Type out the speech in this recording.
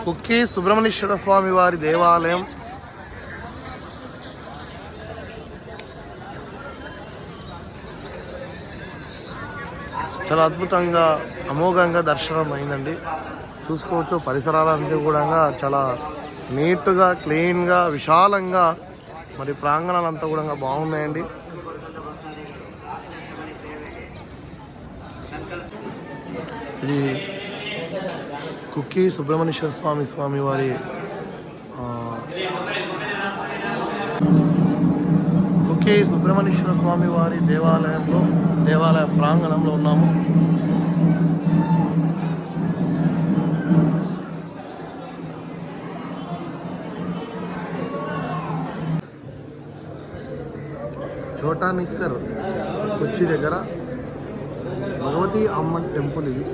కుక్కి సుబ్రహ్మణ్యేశ్వర స్వామి వారి దేవాలయం. చాలా అద్భుతంగా అమోఘంగా దర్శనం అయిందండి. చూసుకోవచ్చు పరిసరాలన్నీ కూడా చాలా నీట్గా క్లీన్గా విశాలంగా మరి ప్రాంగణాలంతా కూడా బాగున్నాయండి. ఇది కుక్కి సుబ్రహ్మణ్యేశ్వర స్వామి వారి కుక్కి సుబ్రహ్మణ్యేశ్వర స్వామి వారి దేవాలయ ప్రాంగణంలో ఉన్నాము. చోటా నిక్కర్ కొచ్చి దగ్గర భగవతి అమ్మన్ టెంపుల్ ఇది.